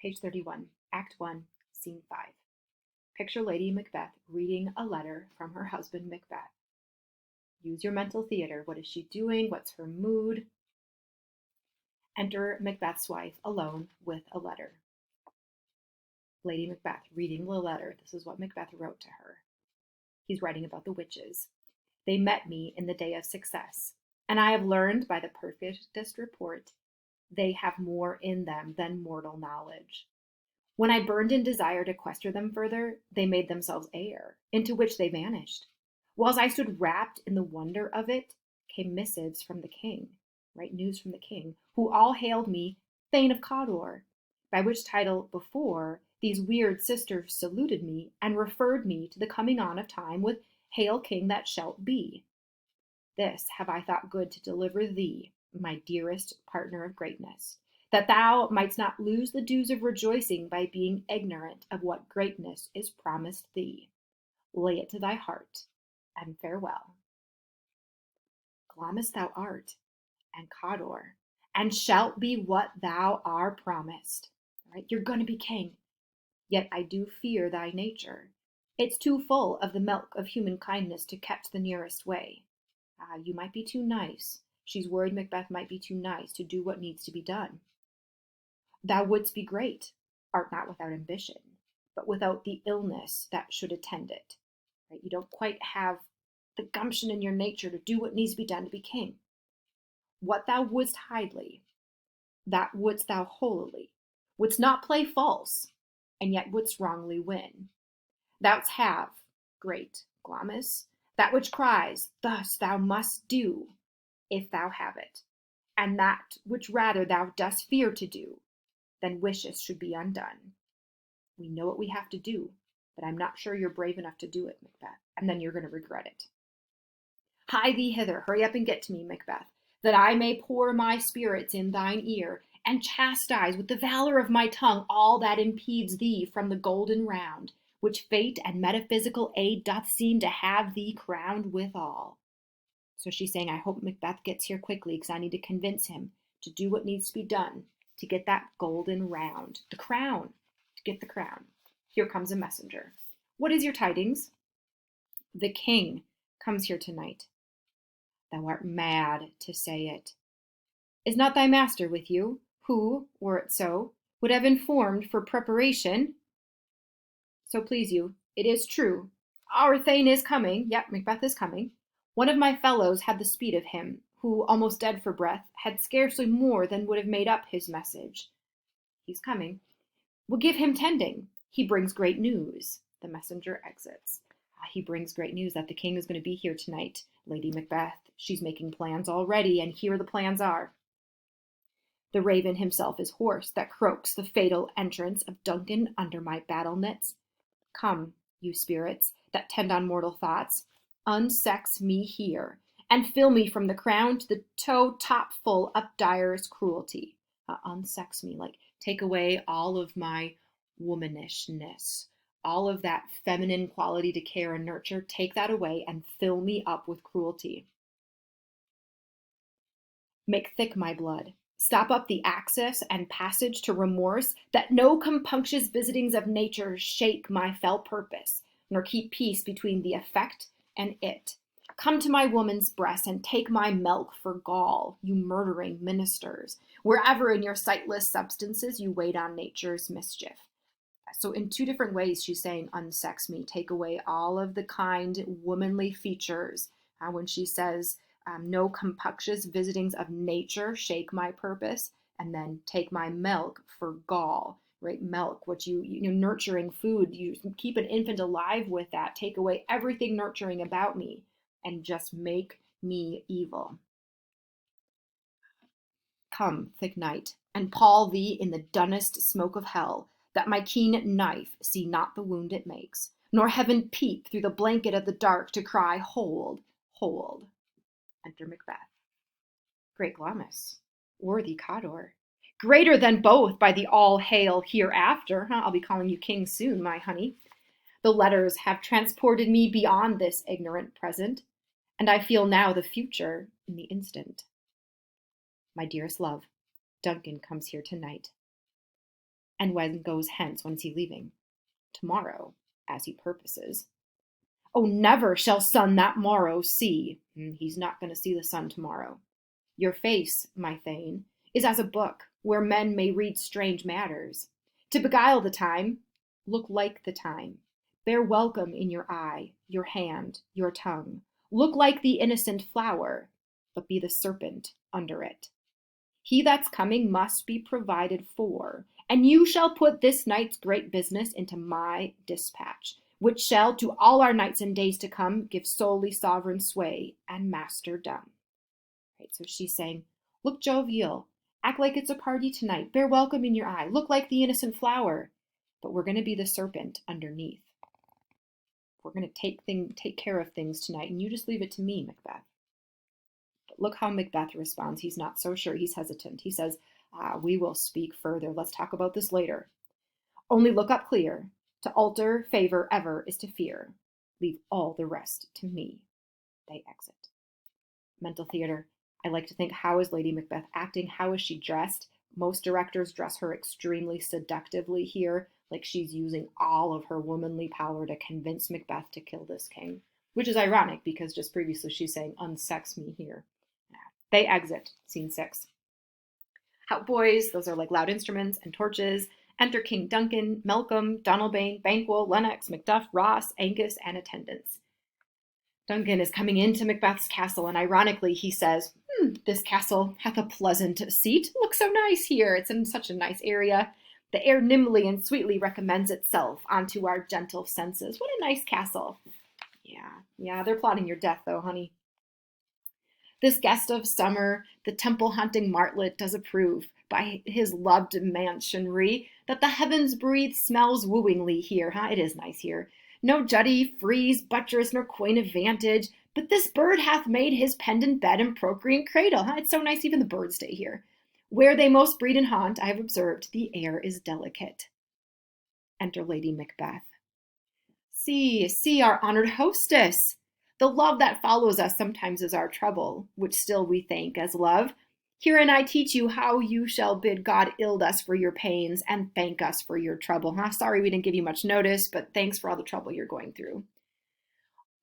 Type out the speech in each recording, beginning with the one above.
Page 31, Act 1, Scene 5. Picture Lady Macbeth reading a letter from her husband Macbeth. Use your mental theater. What is she doing? What's her mood? Enter Macbeth's wife alone with a letter. Lady Macbeth reading the letter. This is what Macbeth wrote to her. He's writing about the witches. They met me in the day of success, and I have learned by the perfectest report they have more in them than mortal knowledge. When I burned in desire to question them further, they made themselves air, into which they vanished. Whilst I stood wrapped in the wonder of it, came missives from the king, right, news from the king, who all hailed me Thane of Cawdor, by which title before these weird sisters saluted me and referred me to the coming on of time with Hail King that shalt be. This have I thought good to deliver thee, my dearest partner of greatness, that thou mightst not lose the dues of rejoicing by being ignorant of what greatness is promised thee. Lay it to thy heart, and farewell. Glamis thou art, and Cawdor, and shalt be what thou are promised. Right? You're going to be king. Yet I do fear thy nature. It's too full of the milk of human kindness to catch the nearest way. You might be too nice. She's worried Macbeth might be too nice to do what needs to be done. Thou wouldst be great, art not without ambition, but without the illness that should attend it. Right? You don't quite have the gumption in your nature to do what needs to be done to be king. What thou wouldst hidely, that wouldst thou holily, wouldst not play false, and yet wouldst wrongly win. Thou'dst have, great Glamis, that which cries, thus thou must do, if thou have it, and that which rather thou dost fear to do, than wishest should be undone. We know what we have to do, but I'm not sure you're brave enough to do it, Macbeth, and then you're going to regret it. Hie thee hither, hurry up and get to me, Macbeth, that I may pour my spirits in thine ear, and chastise with the valor of my tongue all that impedes thee from the golden round, which fate and metaphysical aid doth seem to have thee crowned withal. So she's saying, I hope Macbeth gets here quickly, because I need to convince him to do what needs to be done to get that golden round, the crown, to get the crown. Here comes a messenger. What is your tidings? The king comes here tonight. Thou art mad to say it. Is not thy master with you, who, were it so, would have informed for preparation? So please you, it is true. Our Thane is coming. Yep, Macbeth is coming. One of my fellows had the speed of him, who, almost dead for breath, had scarcely more than would have made up his message. He's coming. We'll give him tending. He brings great news. The messenger exits. He brings great news that the king is going to be here tonight. Lady Macbeth, she's making plans already, and here the plans are. The raven himself is hoarse, that croaks the fatal entrance of Duncan under my battle nets. Come, you spirits that tend on mortal thoughts, unsex me here, and fill me from the crown to the toe top full of direst cruelty. Unsex me, like take away all of my womanishness, all of that feminine quality to care and nurture, take that away and fill me up with cruelty. Make thick my blood. Stop up the access and passage to remorse, that no compunctious visitings of nature shake my fell purpose, nor keep peace between the effect and it. Come to my woman's breast and take my milk for gall, you murdering ministers, wherever in your sightless substances you wait on nature's mischief. So in two different ways, she's saying, unsex me, take away all of the kind womanly features. When she says, no compunctious visitings of nature shake my purpose, and then take my milk for gall, right? Milk, what you nurturing food, you keep an infant alive with that, take away everything nurturing about me, and just make me evil. Come, thick night, and pall thee in the dunnest smoke of hell, that my keen knife see not the wound it makes, nor heaven peep through the blanket of the dark to cry, hold, hold. Enter Macbeth. Great Glamis, worthy Cawdor, greater than both by the all hail hereafter. I'll be calling you king soon, my honey. The letters have transported me beyond this ignorant present, and I feel now the future in the instant. My dearest love, Duncan comes here tonight. And when goes hence, whence he leaving? Tomorrow, as he purposes. Oh, never shall sun that morrow see. He's not going to see the sun tomorrow. Your face, my Thane, is as a book where men may read strange matters. To beguile the time, look like the time. Bear welcome in your eye, your hand, your tongue. Look like the innocent flower, but be the serpent under it. He that's coming must be provided for, and you shall put this night's great business into my dispatch, which shall to all our nights and days to come give solely sovereign sway and masterdom. Right, so she's saying, look jovial, act like it's a party tonight, bear welcome in your eye, look like the innocent flower, but we're going to be the serpent underneath. We're going to take care of things tonight, and you just leave it to me, Macbeth. But look how Macbeth responds. He's not so sure. He's hesitant. He says, we will speak further. Let's talk about this later. Only look up clear. To alter favor ever is to fear. Leave all the rest to me. They exit. Mental theater. I like to think, how is Lady Macbeth acting? How is she dressed? Most directors dress her extremely seductively here, like she's using all of her womanly power to convince Macbeth to kill this king, which is ironic because just previously she's saying, unsex me here. They exit. Scene 6. Hautboys, those are like loud instruments and torches. Enter King Duncan, Malcolm, Donalbain, Banquo, Lennox, Macduff, Ross, Angus, and attendants. Duncan is coming into Macbeth's castle, and ironically he says, this castle hath a pleasant seat. Looks so nice here. It's in such a nice area. The air nimbly and sweetly recommends itself unto our gentle senses. What a nice castle. Yeah, they're plotting your death though, honey. This guest of summer, the temple-haunting martlet does approve, by his loved mansionry, that the heavens breathe smells wooingly here. It is nice here. No jutty, frieze, buttress, nor quaint of vantage, but this bird hath made his pendant bed and procreant cradle. It's so nice even the birds stay here. Where they most breed and haunt, I have observed, the air is delicate. Enter Lady Macbeth. See our honored hostess. The love that follows us sometimes is our trouble, which still we thank as love. Herein I teach you how you shall bid God ild us for your pains and thank us for your trouble. Sorry we didn't give you much notice, but thanks for all the trouble you're going through.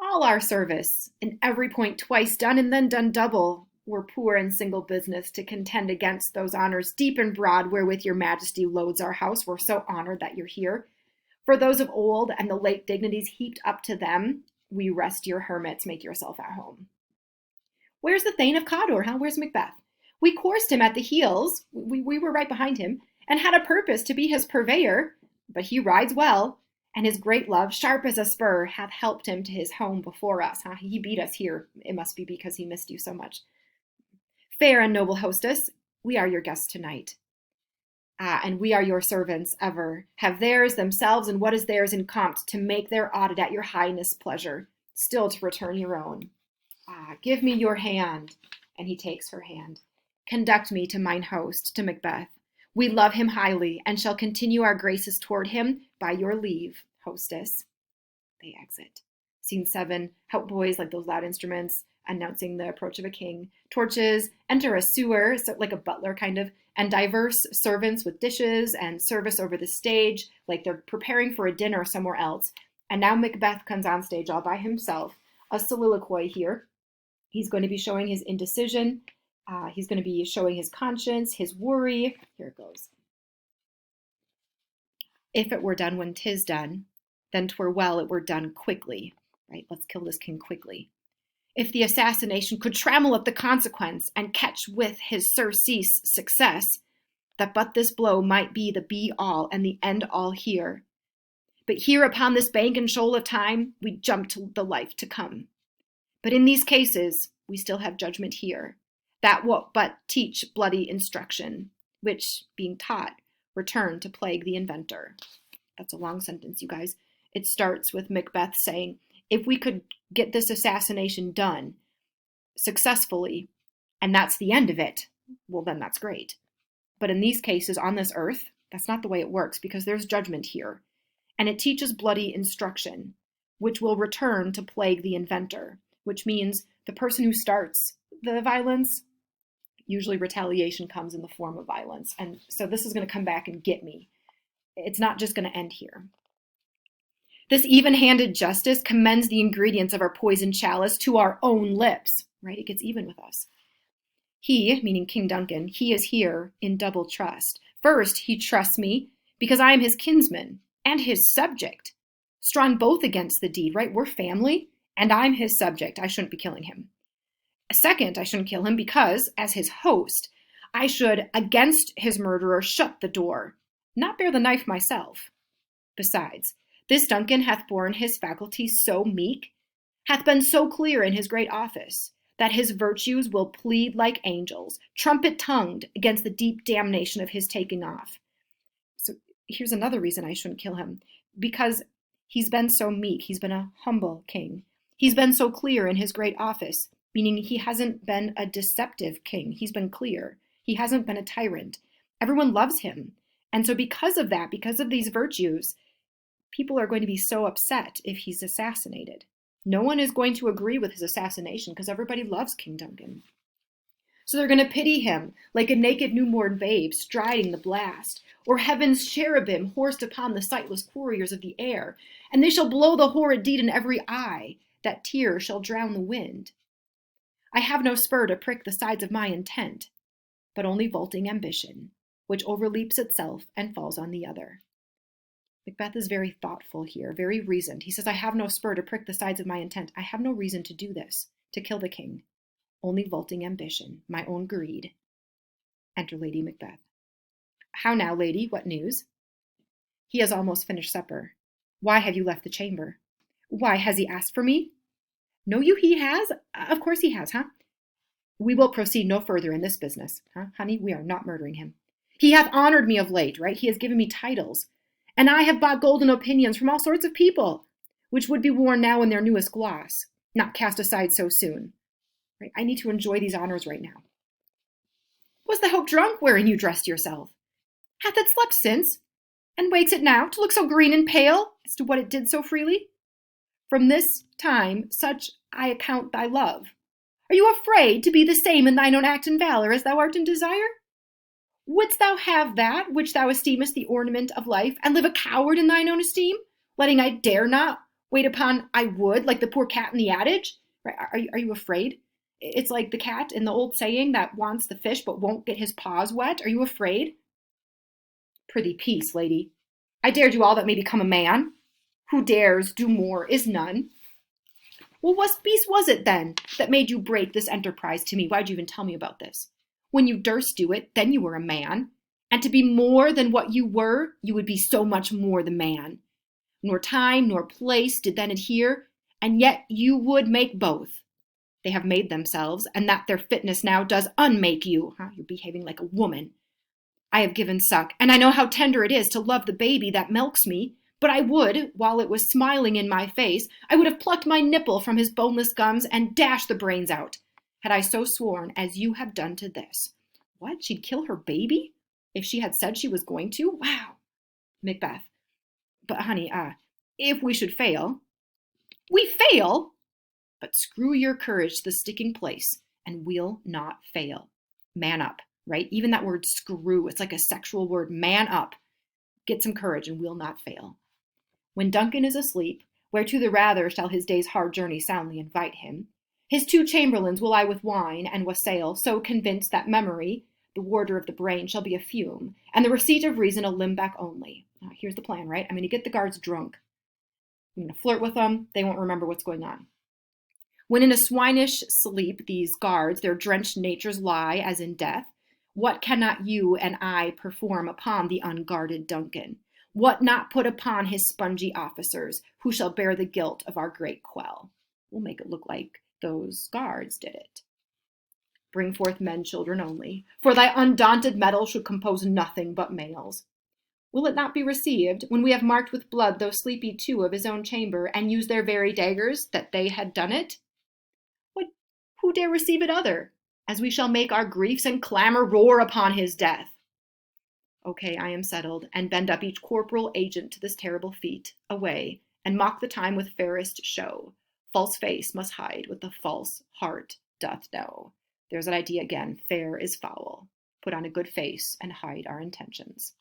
All our service, in every point twice done and then done double, we're poor and single business to contend against those honors deep and broad wherewith your majesty loads our house. We're so honored that you're here. For those of old and the late dignities heaped up to them, we rest your hermits, make yourself at home. Where's the Thane of Cawdor, Where's Macbeth? We coursed him at the heels, we were right behind him, and had a purpose to be his purveyor, but he rides well, and his great love, sharp as a spur, hath helped him to his home before us. He beat us here. It must be because he missed you so much. Fair and noble hostess, we are your guests tonight. And we are your servants ever, have theirs themselves and what is theirs in compt, to make their audit at your highness' pleasure, still to return your own. Give me your hand. And he takes her hand. Conduct me to mine host, to Macbeth. We love him highly, and shall continue our graces toward him by your leave, hostess. They exit. Scene 7, hautboys, like those loud instruments, announcing the approach of a king. Torches, enter a sewer, so like a butler kind of, and diverse servants with dishes and service over the stage, like they're preparing for a dinner somewhere else. And now Macbeth comes on stage all by himself, a soliloquy here. He's going to be showing his indecision. He's going to be showing his conscience, his worry. Here it goes. If it were done when 'tis done, then 'twere well it were done quickly. Right? Let's kill this king quickly. If the assassination could trammel up the consequence and catch with his surcease success, that but this blow might be the be-all and the end-all here. But here upon this bank and shoal of time, we jump to the life to come. But in these cases, we still have judgment here, that what but teach bloody instruction, which, being taught, return to plague the inventor. That's a long sentence, you guys. It starts with Macbeth saying, if we could get this assassination done successfully, and that's the end of it, well, then that's great. But in these cases on this earth, that's not the way it works, because there's judgment here. And it teaches bloody instruction, which will return to plague the inventor, which means the person who starts the violence, usually retaliation comes in the form of violence. And so this is going to come back and get me. it's not just going to end here. This even-handed justice commends the ingredients of our poisoned chalice to our own lips, right? It gets even with us. He, meaning King Duncan, he is here in double trust. First, he trusts me because I am his kinsman and his subject, strong both against the deed, right? We're family, and I'm his subject. I shouldn't be killing him. Second, I shouldn't kill him because, as his host, I should, against his murderer, shut the door, not bear the knife myself. Besides, this Duncan hath borne his faculties so meek, hath been so clear in his great office, that his virtues will plead like angels, trumpet-tongued against the deep damnation of his taking off. So here's another reason I shouldn't kill him. Because he's been so meek, he's been a humble king. He's been so clear in his great office, meaning he hasn't been a deceptive king. He's been clear. He hasn't been a tyrant. Everyone loves him. And so because of that, because of these virtues, people are going to be so upset if he's assassinated. No one is going to agree with his assassination because everybody loves King Duncan. So they're going to pity him like a naked newborn babe striding the blast, or heaven's cherubim horsed upon the sightless warriors of the air, and they shall blow the horrid deed in every eye, that tears shall drown the wind. I have no spur to prick the sides of my intent, but only vaulting ambition, which overleaps itself and falls on the other. Macbeth is very thoughtful here, very reasoned. He says, I have no spur to prick the sides of my intent. I have no reason to do this, to kill the king. Only vaulting ambition, my own greed. Enter Lady Macbeth. How now, lady, what news? He has almost finished supper. Why have you left the chamber? Why, has he asked for me? Know you he has? Of course he has, huh? We will proceed no further in this business, huh, honey? We are not murdering him. He hath honored me of late, right? He has given me titles. And I have bought golden opinions from all sorts of people, which would be worn now in their newest gloss, not cast aside so soon. Right? I need to enjoy these honors right now. Was the hope drunk wherein you dressed yourself? Hath it slept since? And wakes it now to look so green and pale as to what it did so freely? From this time such I account thy love. Are you afraid to be the same in thine own act and valor as thou art in desire? Wouldst thou have that which thou esteemest the ornament of life, and live a coward in thine own esteem, letting I dare not wait upon I would, like the poor cat in the adage? Right? Are you afraid? It's like the cat in the old saying that wants the fish but won't get his paws wet. Are you afraid? Prithee, peace, lady. I dare do all that may become a man. Who dares do more is none. Well, what beast was it then that made you break this enterprise to me? Why'd you even tell me about this? When you durst do it, then you were a man. And to be more than what you were, you would be so much more the man. Nor time nor place did then adhere, and yet you would make both. They have made themselves, and that their fitness now does unmake you. Huh? You're behaving like a woman. I have given suck, and I know how tender it is to love the baby that milks me, but I would, while it was smiling in my face, I would have plucked my nipple from his boneless gums and dashed the brains out, had I so sworn as you have done to this. What? She'd kill her baby? If she had said she was going to? Wow. Macbeth. But honey, if we should fail. We fail? But screw your courage to the sticking place, and we'll not fail. Man up, right? Even that word screw, it's like a sexual word. Man up. Get some courage, and we'll not fail. When Duncan is asleep, whereto the rather shall his day's hard journey soundly invite him, his two chamberlains will I with wine and wassail, so convinced that memory, the warder of the brain, shall be a fume, and the receipt of reason a limbeck only. Now, here's the plan, right? I'm going to get the guards drunk. I'm going to flirt with them. They won't remember what's going on. When in a swinish sleep these guards, their drenched natures lie as in death, what cannot you and I perform upon the unguarded Duncan? What not put upon his spongy officers, who shall bear the guilt of our great quell? We'll make it look like those guards did it. Bring forth men, children only, for thy undaunted mettle should compose nothing but males. Will it not be received, when we have marked with blood those sleepy two of his own chamber, and used their very daggers, that they had done it? Who dare receive it other, as we shall make our griefs and clamor roar upon his death? Okay, I am settled, and bend up each corporal agent to this terrible feat, away, and mock the time with fairest show. False face must hide what the false heart doth know. There's that idea again, fair is foul. Put on a good face and hide our intentions.